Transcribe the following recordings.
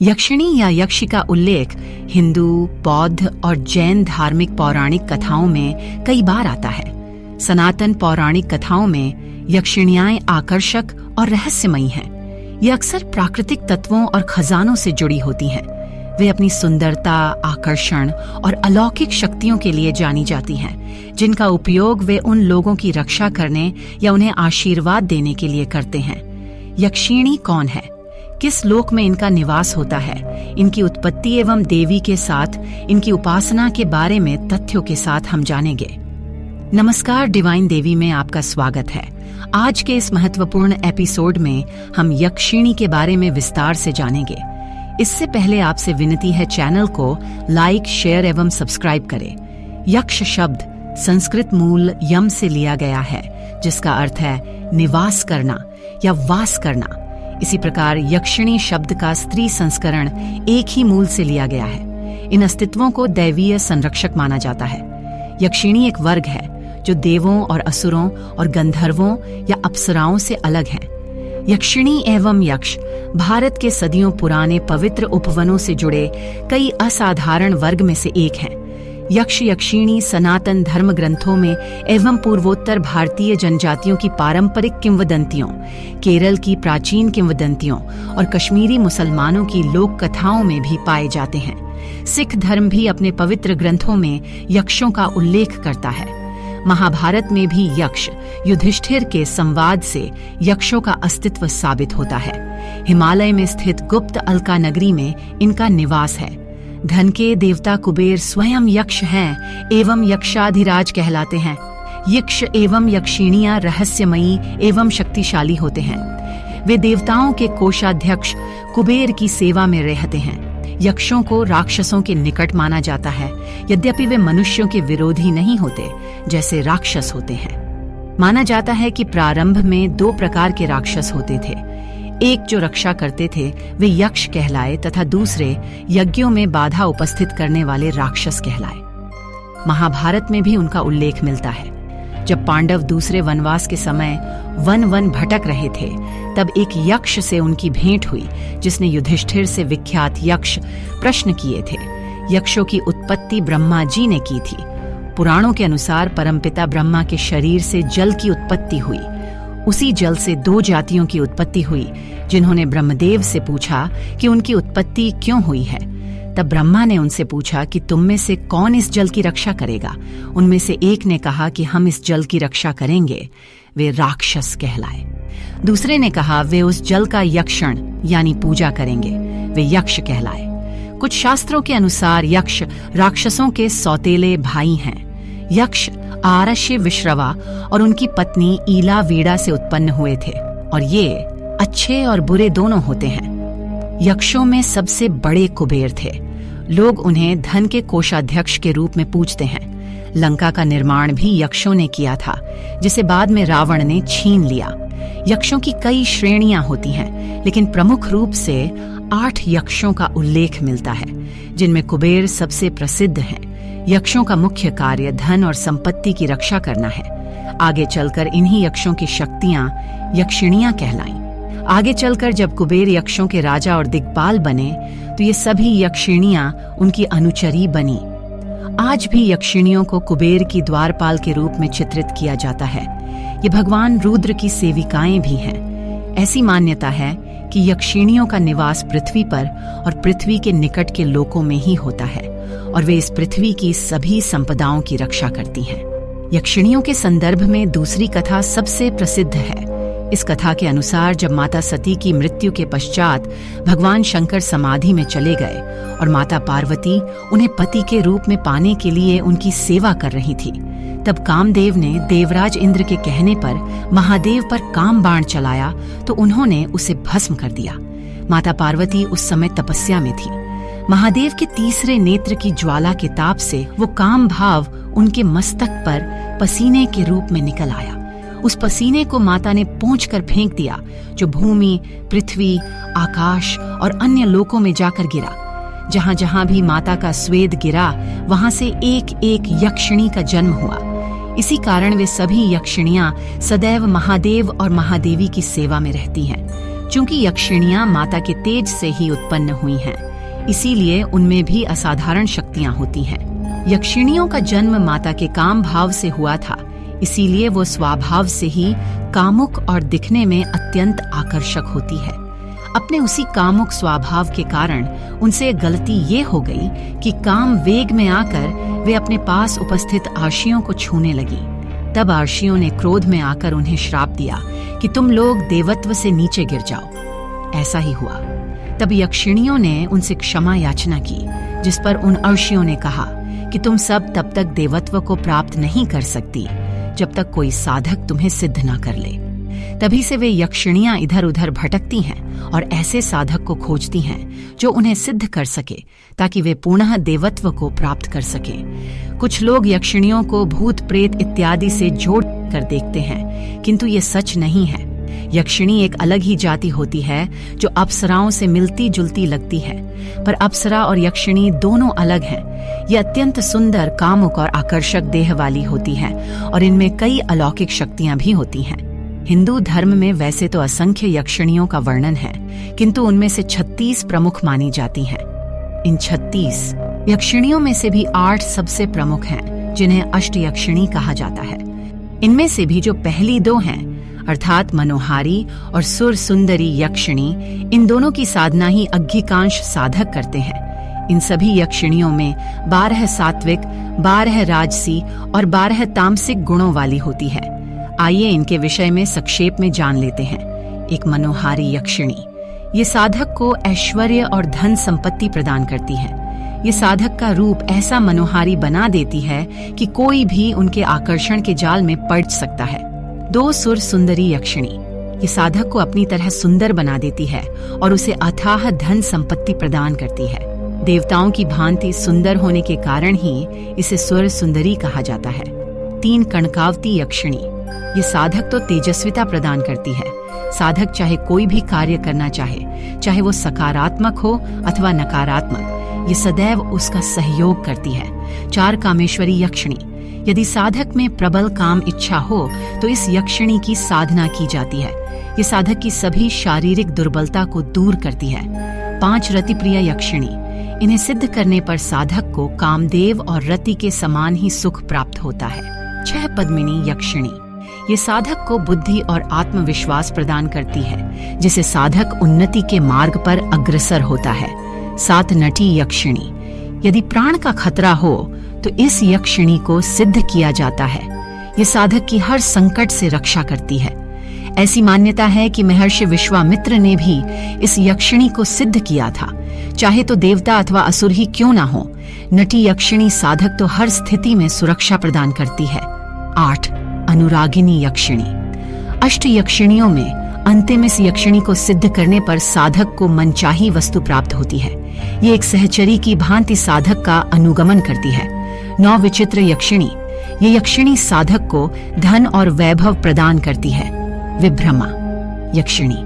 यक्षिणी या यक्षी का उल्लेख हिंदू, बौद्ध और जैन धार्मिक पौराणिक कथाओं में कई बार आता है। सनातन पौराणिक कथाओं में यक्षिणियाँ आकर्षक और रहस्यमयी हैं। ये अक्सर प्राकृतिक तत्वों और खजानों से जुड़ी होती हैं। वे अपनी सुंदरता, आकर्षण और अलौकिक शक्तियों के लिए जानी जाती हैं, जिनका उपयोग वे उन लोगों की रक्षा करने या उन्हें आशीर्वाद देने के लिए करते हैं। यक्षिणी कौन है? किस लोक में इनका निवास होता है? इनकी उत्पत्ति एवं देवी के साथ इनकी उपासना के बारे में तथ्यों के साथ हम जानेंगे। नमस्कार, डिवाइन देवी में आपका स्वागत है। आज के इस महत्वपूर्ण एपिसोड में हम यक्षिणी के बारे में विस्तार से जानेंगे। इससे पहले आपसे विनती है, चैनल को लाइक, शेयर एवं सब्सक्राइब करें। यक्ष शब्द संस्कृत मूल यम से लिया गया है, जिसका अर्थ है निवास करना या वास करना। इसी प्रकार यक्षिणी शब्द का स्त्री संस्करण एक ही मूल से लिया गया है। इन अस्तित्वों को दैवीय संरक्षक माना जाता है। यक्षिणी एक वर्ग है जो देवों और असुरों और गंधर्वों या अप्सराओं से अलग है। यक्षिणी एवं यक्ष भारत के सदियों पुराने पवित्र उपवनों से जुड़े कई असाधारण वर्ग में से एक हैं। यक्ष यक्षिणी सनातन धर्म ग्रंथों में एवं पूर्वोत्तर भारतीय जनजातियों की पारंपरिक किंवदंतियों, केरल की प्राचीन किंवदंतियों और कश्मीरी मुसलमानों की लोक कथाओं में भी पाए जाते हैं। सिख धर्म भी अपने पवित्र ग्रंथों में यक्षों का उल्लेख करता है। महाभारत में भी यक्ष युधिष्ठिर के संवाद से यक्षों का अस्तित्व साबित होता है। हिमालय में स्थित गुप्त अलका नगरी में इनका निवास है। धन के देवता कुबेर स्वयं यक्ष हैं एवं यक्षाधिराज कहलाते हैं। यक्ष एवं यक्षिणियां रहस्यमयी एवं शक्तिशाली होते हैं। वे देवताओं के कोषाध्यक्ष कुबेर की सेवा में रहते हैं। यक्षों को राक्षसों के निकट माना जाता है, यद्यपि वे मनुष्यों के विरोधी नहीं होते जैसे राक्षस होते हैं। माना जाता है कि प्रारंभ में 2 प्रकार के राक्षस होते थे। एक जो रक्षा करते थे वे यक्ष कहलाए तथा दूसरे यज्ञों में बाधा उपस्थित करने वाले राक्षस कहलाए। महाभारत में भी उनका उल्लेख मिलता है। जब पांडव दूसरे वनवास के समय वन भटक रहे थे, तब एक यक्ष से उनकी भेंट हुई, जिसने युधिष्ठिर से विख्यात यक्ष प्रश्न किए थे। यक्षों की उत्पत्ति ब्रह्मा जी ने की थी। पुराणों के अनुसार परमपिता ब्रह्मा के शरीर से जल की उत्पत्ति हुई। उसी जल से 2 जातियों की उत्पत्ति हुई, जिन्होंने ब्रह्मदेव से पूछा कि उनकी उत्पत्ति क्यों हुई है। तब ब्रह्मा ने उनसे पूछा कि तुम में से कौन इस जल की रक्षा करेगा। उनमें से एक ने कहा कि हम इस जल की रक्षा करेंगे। वे राक्षस कहलाए। दूसरे ने कहा वे उस जल का यक्षण यानी पूजा करेंगे। वे यक्ष कहलाए। कुछ शास्त्रों के अनुसार यक्ष राक्षसों के सौतेले भाई हैं। यक्ष आरश्य विश्रवा और उनकी पत्नी ईला वीड़ा से उत्पन्न हुए थे, और ये अच्छे और बुरे दोनों होते हैं। यक्षों में सबसे बड़े कुबेर थे। लोग उन्हें धन के कोषाध्यक्ष के रूप में पूजते हैं। लंका का निर्माण भी यक्षों ने किया था, जिसे बाद में रावण ने छीन लिया। यक्षों की कई श्रेणियां होती हैं, लेकिन प्रमुख रूप से 8 यक्षों का उल्लेख मिलता है, जिनमें कुबेर सबसे प्रसिद्ध हैं। यक्षों का मुख्य कार्य धन और संपत्ति की रक्षा करना है। आगे चलकर इन्हीं यक्षों की शक्तियां यक्षिणियां कहलाईं। आगे चलकर जब कुबेर यक्षों के राजा और दिक्पाल बने, तो ये सभी यक्षिणियां उनकी अनुचरी बनी। आज भी यक्षिणियों को कुबेर की द्वारपाल के रूप में चित्रित किया जाता है। ये भगवान रुद्र की सेविकाएं भी हैं। ऐसी मान्यता है कि यक्षिणियों का निवास पृथ्वी पर और पृथ्वी के निकट के लोकों में ही होता है, और वे इस पृथ्वी की सभी संपदाओं की रक्षा करती हैं। यक्षिणियों के संदर्भ में दूसरी कथा सबसे प्रसिद्ध है। इस कथा के अनुसार जब माता सती की मृत्यु के पश्चात भगवान शंकर समाधि में चले गए और माता पार्वती उन्हें पति के रूप में पाने के लिए उनकी सेवा कर रही थी, तब कामदेव ने देवराज इंद्र के कहने पर महादेव पर काम बाण चलाया, तो उन्होंने उसे भस्म कर दिया। माता पार्वती उस समय तपस्या में थी। महादेव के तीसरे नेत्र की ज्वाला के ताप से वो काम भाव उनके मस्तक पर पसीने के रूप में निकल आया। उस पसीने को माता ने पोंछकर फेंक दिया, जो भूमि, पृथ्वी, आकाश और अन्य लोकों में जाकर गिरा। जहां जहां भी माता का स्वेद गिरा, वहां से एक एक यक्षिणी का जन्म हुआ। इसी कारण वे सभी यक्षिणियां सदैव महादेव और महादेवी की सेवा में रहती हैं। चूंकि यक्षिणियां माता के तेज से ही उत्पन्न हुई हैं, इसीलिए उनमें भी असाधारण शक्तियां होती हैं। यक्षिणियों का जन्म माता के काम भाव से हुआ था, इसीलिए वो स्वभाव से ही कामुक और दिखने में अत्यंत आकर्षक होती है। अपने उसी कामुक स्वभाव के कारण उनसे गलती ये हो गई कि काम वेग में आकर वे अपने पास उपस्थित आर्षियों को छूने लगी। तब आर्षियों ने क्रोध में आकर उन्हें श्राप दिया कि तुम लोग देवत्व से नीचे गिर जाओ। ऐसा ही हुआ। तब यक्षिणियों ने उनसे क्षमा याचना की, जिस पर उन अर्षियों ने कहा कि तुम सब तब तक देवत्व को प्राप्त नहीं कर सकती जब तक कोई साधक तुम्हें सिद्ध न कर ले। तभी से वे यक्षिणियां इधर उधर भटकती हैं और ऐसे साधक को खोजती हैं जो उन्हें सिद्ध कर सके, ताकि वे पुनः देवत्व को प्राप्त कर सके। कुछ लोग यक्षिणियों को भूत प्रेत इत्यादि से जोड़ कर देखते हैं, किंतु ये सच नहीं है। यक्षिणी एक अलग ही जाति होती है जो अप्सराओं से मिलती जुलती लगती है, पर अप्सरा और यक्षिणी दोनों अलग हैं। ये अत्यंत सुंदर, कामुक और आकर्षक देह वाली होती है और इनमें कई अलौकिक शक्तियां भी होती हैं। हिंदू धर्म में वैसे तो असंख्य यक्षिणियों का वर्णन है, किंतु उनमें से 36 प्रमुख मानी जाती हैं। इन 36 यक्षिणियों में से भी 8 सबसे प्रमुख हैं, जिन्हें अष्टयक्षिणी कहा जाता है। इनमें से भी जो पहली 2 हैं, अर्थात मनोहारी और सुर सुंदरी यक्षिणी, इन दोनों की साधना ही अधिकांश साधक करते हैं। इन सभी यक्षिणियों में 12 सात्विक, 12 राजसी और 12 तामसिक गुणों वाली होती है। आइए इनके विषय में संक्षेप में जान लेते हैं। एक मनोहारी यक्षिणी, ये साधक को ऐश्वर्य और धन संपत्ति प्रदान करती है। ये साधक का रूप ऐसा मनोहारी बना देती है कि कोई भी उनके आकर्षण के जाल में पड़ सकता है। 2 सुर सुंदरी यक्षिणी, ये साधक को अपनी तरह सुंदर बना देती है और उसे अथाह धन संपत्ति प्रदान करती है। देवताओं की भांति सुंदर होने के कारण ही इसे सुर सुंदरी कहा जाता है। 3 कणकावती यक्षिणी, ये साधक तो तेजस्विता प्रदान करती है। साधक चाहे कोई भी कार्य करना चाहे, चाहे वो सकारात्मक हो अथवा नकारात्मक, ये सदैव उसका सहयोग करती है। 4 कामेश्वरी यक्षिणी, यदि साधक में प्रबल काम इच्छा हो तो इस यक्षिणी की साधना की जाती है। ये साधक की सभी शारीरिक दुर्बलता को दूर करती है। 5 रतिप्रिय यक्षिणी, इन्हें सिद्ध करने पर साधक को कामदेव और रति के समान ही सुख प्राप्त होता है। 6 पद्मिनी यक्षिणी, ये साधक को बुद्धि और आत्मविश्वास प्रदान करती है, जिसे साधक उन्नति के मार्ग पर अग्रसर होता है। 7 नटी यक्षिणी, यदि प्राण का खतरा हो तो इस यक्षिणी को सिद्ध किया जाता है। ये साधक की हर संकट से रक्षा करती है। ऐसी मान्यता है कि महर्षि विश्वामित्र ने भी इस यक्षिणी को सिद्ध किया था, चाहे तो देवता अथवा असुर ही क्यों ना हो। नटी यक्षिणी साधक तो हर स्थिति में सुरक्षा प्रदान करती है। 8 अनुरागिनी यक्षिणी, अष्ट यक्षिणियों में अंतिम इस यक्षिणी को सिद्ध करने पर साधक को मनचाही वस्तु प्राप्त होती है। ये एक सहचरी की भांति साधक का अनुगमन करती है। 9 विचित्र यक्षिणी, ये यक्षिणी साधक को धन और वैभव प्रदान करती है। विभ्रमा यक्षिणी,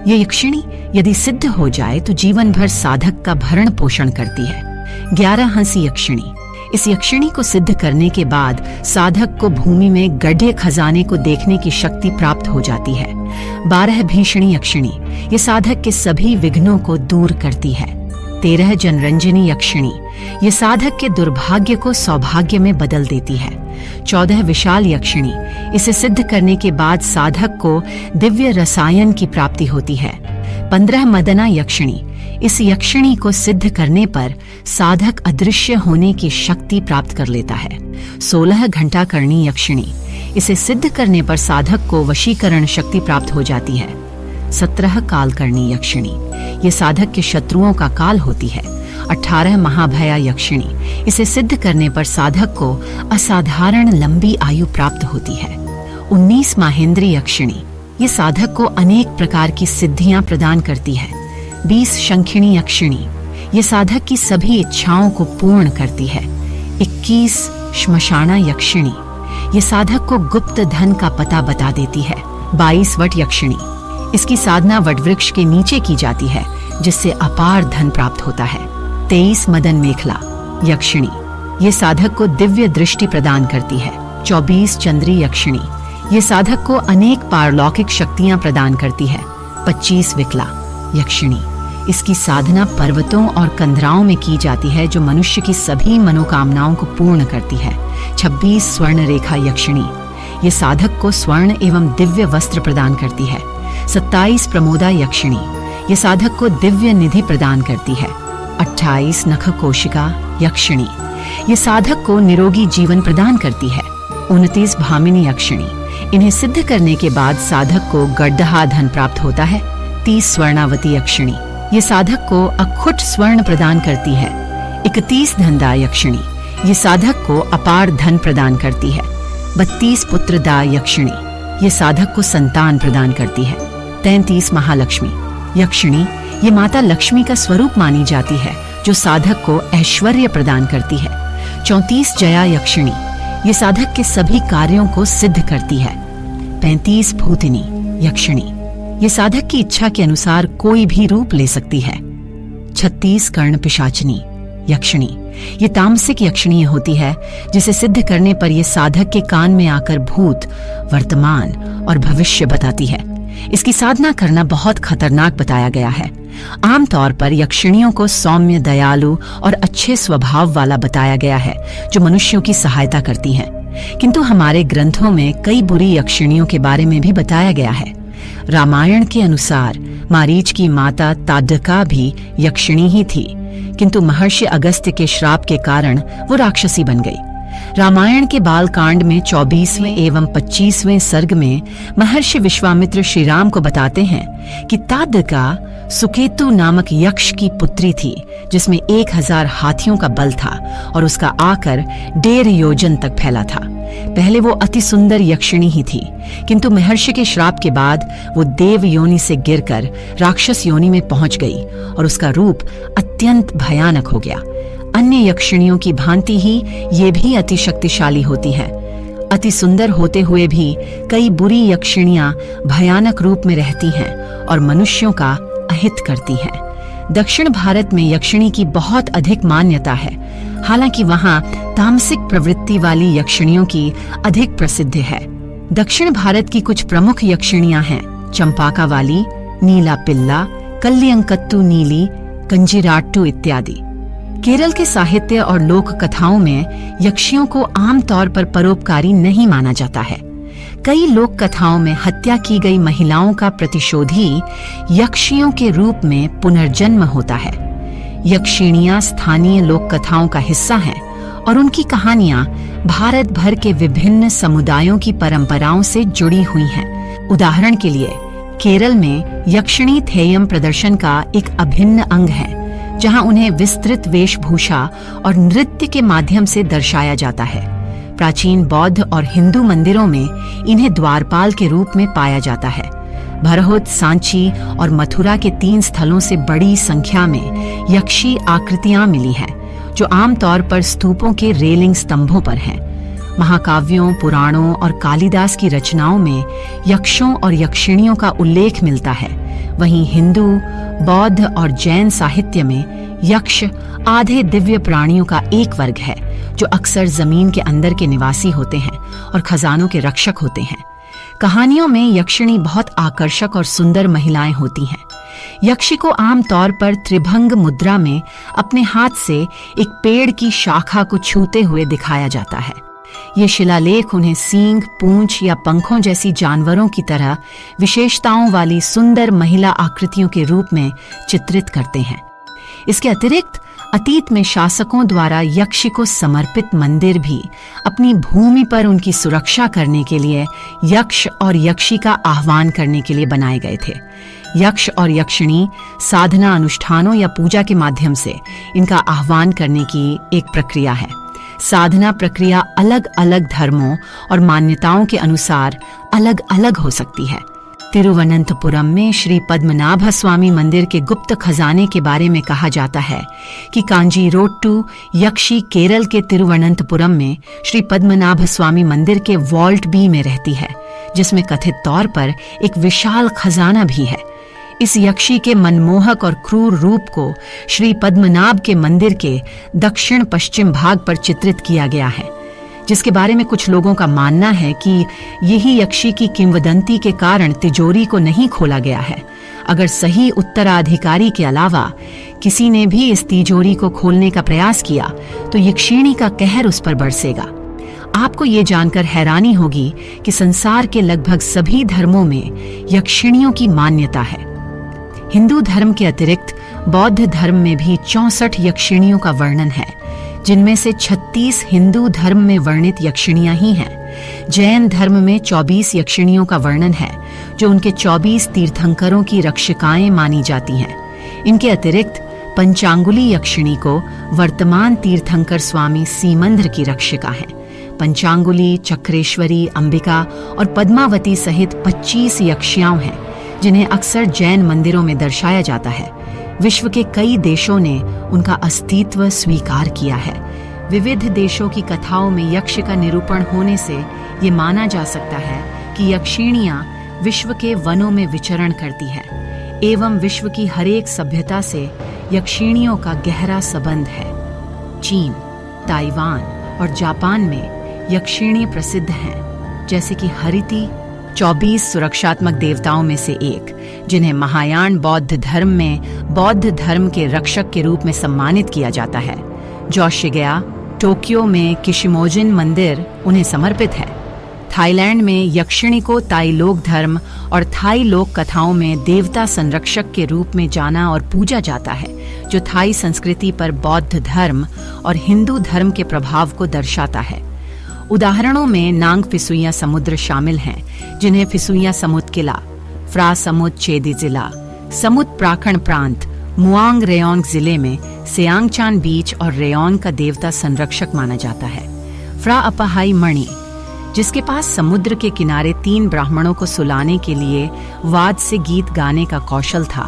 ये यक्षिणी यदि सिद्ध हो जाए तो जीवन भर साधक का भरण पोषण करती है। 11 हंसी यक्षिणी, इस यक्षिणी को सिद्ध करने के बाद साधक को भूमि में गड्ढे खजाने को देखने की शक्ति प्राप्त हो जाती है। 12 भीषणी यक्षिणी, ये साधक के सभी विघ्नों को दूर करती है। 13 जनरंजनी यक्षिणी, ये साधक के दुर्भाग्य को सौभाग्य में बदल देती है। 14 विशाल यक्षिणी, इसे सिद्ध करने के बाद साधक को दिव्य रसायन की प्राप्ति होती है। 15 मदना यक्षिणी, इस यक्षिणी को सिद्ध करने पर साधक अदृश्य होने की शक्ति प्राप्त कर लेता है। 16 घंटाकर्णी यक्षिणी, इसे सिद्ध करने पर साधक को वशीकरण शक्ति प्राप्त हो जाती है। 17 कालकर्णी यक्षिणी, ये साधक के शत्रुओं का काल होती है। 18 महाभया यक्षिणी, इसे सिद्ध करने पर साधक को असाधारण लंबी आयु प्राप्त होती है। 19 माहेंद्री यक्षिणी, ये साधक को अनेक प्रकार की सिद्धियां प्रदान करती है। 20 शंखिणी यक्षिणी, ये साधक की सभी इच्छाओं को पूर्ण करती है। 21 श्मशाना यक्षिणी, ये साधक को गुप्त धन का पता बता देती है। 22 वट यक्षिणी, इसकी साधना वटवृक्ष के नीचे की जाती है, जिससे अपार धन प्राप्त होता है। 23 मदन मेखला यक्षिणी, ये साधक को दिव्य दृष्टि प्रदान करती है। 24 चंद्री यक्षिणी, ये साधक को अनेक पारलौकिक शक्तियां प्रदान करती है। 25 विकला यक्षिणी। इसकी साधना पर्वतों और कंदराओं में की जाती है जो मनुष्य की सभी मनोकामनाओं को पूर्ण करती है। 26 स्वर्ण रेखा यक्षिणी, ये साधक को स्वर्ण एवं दिव्य वस्त्र प्रदान करती है। 27 प्रमोदा यक्षिणी, ये साधक को दिव्य निधि प्रदान करती है। 28 नख कोशिका यक्षिणी, ये साधक को निरोगी जीवन प्रदान करती है। 29 भामिनी यक्षिणी, इन्हें सिद्ध करने के बाद साधक को गड्ढा धन प्राप्त होता है। 30 स्वर्णावती यक्षिणी, ये साधक को अखुट स्वर्ण प्रदान करती है। 31 धनदा यक्षिणी, ये साधक को अपार धन प्रदान करती है। 32 पुत्रदा यक्षिणी, ये साधक को संतान प्रदान करती है। 33 महालक्ष्मी यक्षिणी, ये माता लक्ष्मी का स्वरूप मानी जाती है जो साधक को ऐश्वर्य प्रदान करती है। 34 जया यक्षिणी, ये साधक के सभी कार्यों को सिद्ध करती है। 35 भूतिनी यक्षिणी, ये साधक की इच्छा के अनुसार कोई भी रूप ले सकती है। 36 कर्ण पिशाचिनी यक्षिणी, ये तामसिक यक्षिणी होती है जिसे सिद्ध करने पर ये साधक के कान में आकर भूत, वर्तमान और भविष्य बताती है। इसकी साधना करना बहुत खतरनाक बताया गया है। आमतौर पर यक्षिणियों को सौम्य, दयालु और अच्छे स्वभाव वाला बताया गया है जो मनुष्यों की सहायता करती हैं। किंतु हमारे ग्रंथों में कई बुरी यक्षिणियों के बारे में भी बताया गया है। रामायण के अनुसार मारीच की माता ताडका भी यक्षिणी ही थी, किंतु महर्षि अगस्त्य के श्राप के कारण वो राक्षसी बन गई। रामायण के बाल कांड में 24वें एवं 25वें सर्ग में महर्षि विश्वामित्र श्री राम को बताते हैं कि ताडका सुकेतु नामक यक्ष की पुत्री थी जिसमें 1000 हाथियों का बल था और उसका आकर 1.5 योजन तक फैला था। पहले वो अति सुंदर यक्षिणी ही थी, किंतु महर्षि के श्राप के बाद वो देव योनि से गिरकर राक्षस योनि में पहुंच गई और उसका रूप अत्यंत भयानक हो गया। अन्य यक्षिणियों की भांति ही ये भी अति शक्तिशाली होती है। अति सुंदर होते हुए भी कई बुरी यक्षिणियां भयानक रूप में रहती हैं और मनुष्यों का अहित करती हैं। दक्षिण भारत में यक्षिणी की बहुत अधिक मान्यता है, हालांकि वहां तामसिक प्रवृत्ति वाली यक्षिणियों की अधिक प्रसिद्ध है। दक्षिण भारत की कुछ प्रमुख यक्षिणियां हैं चंपाका वाली, नीला पिल्ला, कल्लियंकत्तु नीली, कंजीराट्टू इत्यादि। केरल के साहित्य और लोक कथाओं में यक्षियों को आमतौर पर परोपकारी नहीं माना जाता है। कई लोक कथाओं में हत्या की गई महिलाओं का प्रतिशोधी यक्षियों के रूप में पुनर्जन्म होता है। यक्षिणियां स्थानीय लोक कथाओं का हिस्सा हैं और उनकी कहानियां भारत भर के विभिन्न समुदायों की परंपराओं से जुड़ी हुई हैं। उदाहरण के लिए केरल में यक्षिणी थेयम प्रदर्शन का एक अभिन्न अंग है, जहां उन्हें विस्तृत वेशभूषा और नृत्य के माध्यम से दर्शाया जाता है। प्राचीन बौद्ध और हिंदू मंदिरों में इन्हें द्वारपाल के रूप में पाया जाता है। भरहुत, सांची और मथुरा के 3 स्थलों से बड़ी संख्या में यक्षी आकृतियां मिली हैं, जो आमतौर पर स्तूपों के रेलिंग स्तंभों पर हैं। महाकाव्यों, पुराणों और कालिदास की रचनाओं में यक्षों और यक्षिणियों का उल्लेख मिलता है। वहीं हिंदू, बौद्ध और जैन साहित्य में यक्ष आधे दिव्य प्राणियों का एक वर्ग है जो अक्सर जमीन के अंदर के निवासी होते हैं और खजानों के रक्षक होते हैं। कहानियों में यक्षिणी बहुत आकर्षक और सुंदर महिलाएं होती हैं। यक्षी को आमतौर पर त्रिभंग मुद्रा में अपने हाथ से एक पेड़ की शाखा को छूते हुए दिखाया जाता है। ये शिलालेख उन्हें सींग, पूंछ या पंखों जैसी जानवरों की तरह विशेषताओं वाली सुंदर महिला आकृतियों के रूप में चित्रित करते हैं। इसके अतिरिक्त अतीत में शासकों द्वारा यक्षी को समर्पित मंदिर भी अपनी भूमि पर उनकी सुरक्षा करने के लिए यक्ष और यक्षी का आह्वान करने के लिए बनाए गए थे। यक्ष और यक्षिणी साधना, अनुष्ठानों या पूजा के माध्यम से इनका आह्वान करने की एक प्रक्रिया है। साधना प्रक्रिया अलग अलग धर्मों और मान्यताओं के अनुसार अलग अलग हो सकती है। तिरुवनंतपुरम में श्री पद्मनाभ स्वामी मंदिर के गुप्त खजाने के बारे में कहा जाता है कि कांजीरोट्टू यक्षी केरल के तिरुवनंतपुरम में श्री पद्मनाभ स्वामी मंदिर के वॉल्ट बी में रहती है, जिसमें कथित तौर पर एक विशाल खजाना भी है। इस यक्षी के मनमोहक और क्रूर रूप को श्री पद्मनाभ के मंदिर के दक्षिण पश्चिम भाग पर चित्रित किया गया है, जिसके बारे में कुछ लोगों का मानना है कि यही यक्षी की किंवदंती के कारण तिजोरी को नहीं खोला गया है। अगर सही उत्तराधिकारी के अलावा किसी ने भी इस तिजोरी को खोलने का प्रयास किया तो यक्षिणी का कहर उस पर बरसेगा। आपको ये जानकर हैरानी होगी कि संसार के लगभग सभी धर्मों में यक्षिणियों की मान्यता है। हिंदू धर्म के अतिरिक्त बौद्ध धर्म में भी 64 यक्षिणियों का वर्णन है, जिनमें से 36 हिंदू धर्म में वर्णित यक्षिणियां ही हैं। जैन धर्म में 24 यक्षिणियों का वर्णन है, जो उनके 24 तीर्थंकरों की रक्षिकाएं मानी जाती हैं। इनके अतिरिक्त पंचांगुली यक्षिणी को वर्तमान तीर्थंकर स्वामी सीमंद्र की रक्षिका है। पंचांगुली, चक्रेश्वरी, अंबिका और पद्मावती सहित 25 यक्षियां हैं, जिन्हें अक्सर जैन मंदिरों में दर्शाया जाता है। विश्व के कई देशों ने उनका अस्तित्व स्वीकार किया है। विविध देशों की कथाओं में यक्ष का निरूपण होने से ये माना जा सकता है कि यक्षिणियां विश्व के वनों में विचरण करती है एवं विश्व की हरेक सभ्यता से यक्षिणियों का गहरा संबंध है। चीन, ताइवान और जापान में यक्षिणी प्रसिद्ध हैं, जैसे कि हरिति 24 सुरक्षात्मक देवताओं में से एक, जिन्हें महायान बौद्ध धर्म में बौद्ध धर्म के रक्षक के रूप में सम्मानित किया जाता है। जोशिगया, टोक्यो में किशिमोजिन मंदिर उन्हें समर्पित है। थाईलैंड में यक्षिणी को ताई लोक धर्म और थाई लोक कथाओं में देवता संरक्षक के रूप में जाना और पूजा जाता है, जो थाई संस्कृति पर बौद्ध धर्म और हिंदू धर्म के प्रभाव को दर्शाता है। उदाहरणों में नांग फिसुइया समुद्र शामिल हैं, जिन्हें फिसुइया समुद्र किला, फ्रा समुद्र चेदी जिला, समुद्र प्राखण प्रांत, मुआंग रेयोंग जिले में सियांगचान बीच और रेयोंग का देवता संरक्षक माना जाता है। फ्रा अपहाई मणि, जिसके पास समुद्र के किनारे 3 ब्राह्मणों को सुलाने के लिए वाद से गीत गाने का कौशल था,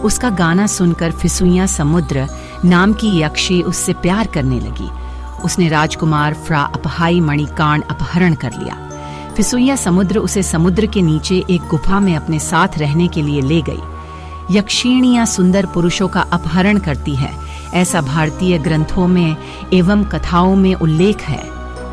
उसका गाना सुनकर फिसुइया समुद्र नाम की यक्षी उससे प्यार करने लगी। उसने राजकुमार फ्रा अपहाई मणि कांड अपहरण कर लिया। फिसुइया समुद्र उसे समुद्र के नीचे एक गुफा में अपने साथ रहने के लिए ले गई। यक्षिणियां सुंदर पुरुषों का अपहरण करती है, ऐसा भारतीय ग्रंथों में एवं कथाओं में उल्लेख है।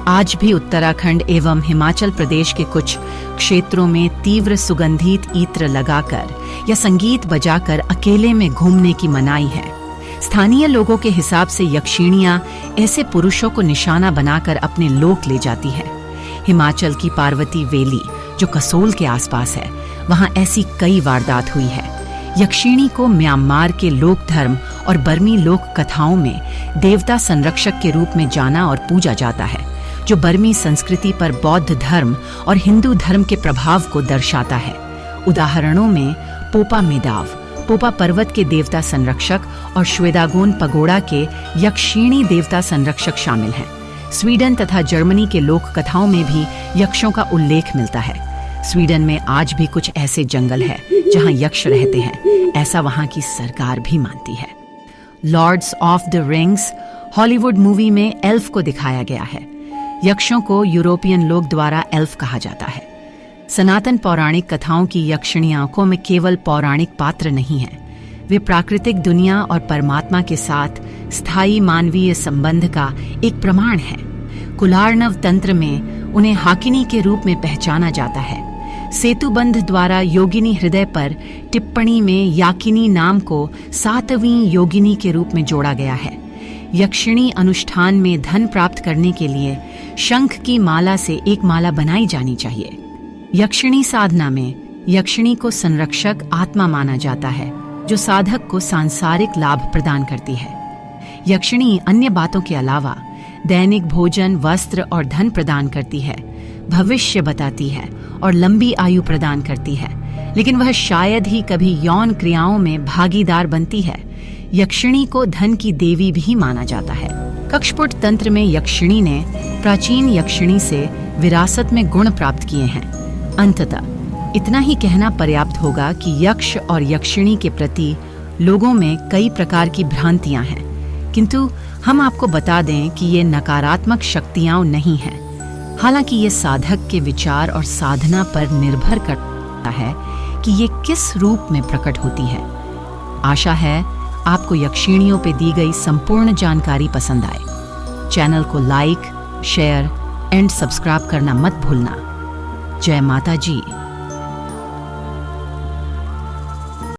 आज भी उत्तराखंड एवं हिमाचल प्रदेश के कुछ क्षेत्रों में तीव्र सुगंधित इत्र लगाकर या संगीत बजाकर अकेले में घूमने की मनाही है। स्थानीय लोगों के हिसाब से यक्षिणियां ऐसे पुरुषों को निशाना बनाकर अपने लोक ले जाती है। हिमाचल की पार्वती वैली, जो कसोल के आसपास है, वहां ऐसी कई वारदात हुई है। यक्षिणी को म्यांमार के लोक धर्म और बर्मी लोक कथाओं में देवता संरक्षक के रूप में जाना और पूजा जाता है, जो बर्मी संस्कृति पर बौद्ध धर्म और हिंदू धर्म के प्रभाव को दर्शाता है। उदाहरणों में पोपा मेदाव, पोपा पर्वत के देवता संरक्षक, और श्वेदागोन पगोड़ा के यक्षिणी देवता संरक्षक शामिल हैं। स्वीडन तथा जर्मनी के लोक कथाओं में भी यक्षों का उल्लेख मिलता है। स्वीडन में आज भी कुछ ऐसे जंगल है जहां यक्ष रहते हैं, ऐसा वहां की सरकार भी मानती है। Lords of the Rings Hollywood movie में एल्फ को दिखाया गया है। यक्षों को यूरोपियन लोग द्वारा एल्फ कहा जाता है। सनातन पौराणिक कथाओं की यक्षिणी आंखों में केवल पौराणिक पात्र नहीं है, वे प्राकृतिक दुनिया और परमात्मा के साथ स्थायी मानवीय संबंध का एक प्रमाण है। कुलार्णव तंत्र में उन्हें हाकिनी के रूप में पहचाना जाता है। सेतुबंध द्वारा योगिनी हृदय पर टिप्पणी में याकिनी नाम को 7वीं योगिनी के रूप में जोड़ा गया है। यक्षिणी अनुष्ठान में धन प्राप्त करने के लिए शंख की माला से एक माला बनाई जानी चाहिए। यक्षिणी साधना में यक्षिणी को संरक्षक आत्मा माना जाता है, जो साधक को सांसारिक लाभ प्रदान करती है। यक्षिणी अन्य बातों के अलावा दैनिक भोजन, वस्त्र और धन प्रदान करती है, भविष्य बताती है और लंबी आयु प्रदान करती है, लेकिन वह शायद ही कभी यौन क्रियाओं में भागीदार बनती है। यक्षिणी को धन की देवी भी माना जाता है। कक्षपुट तंत्र में यक्षिणी ने प्राचीन यक्षिणी से विरासत में गुण प्राप्त किए हैं। अंततः इतना ही कहना पर्याप्त होगा कि यक्ष और यक्षिणी के प्रति लोगों में कई प्रकार की भ्रांतियां हैं, किंतु हम आपको बता दें कि ये नकारात्मक शक्तियां नहीं हैं। हालांकि ये साधक के विचार और साधना पर निर्भर करता है कि ये किस रूप में प्रकट होती है। आशा है आपको यक्षिणियों पे दी गई संपूर्ण जानकारी पसंद आए। चैनल को लाइक, शेयर एंड सब्सक्राइब करना मत भूलना। जय माता जी।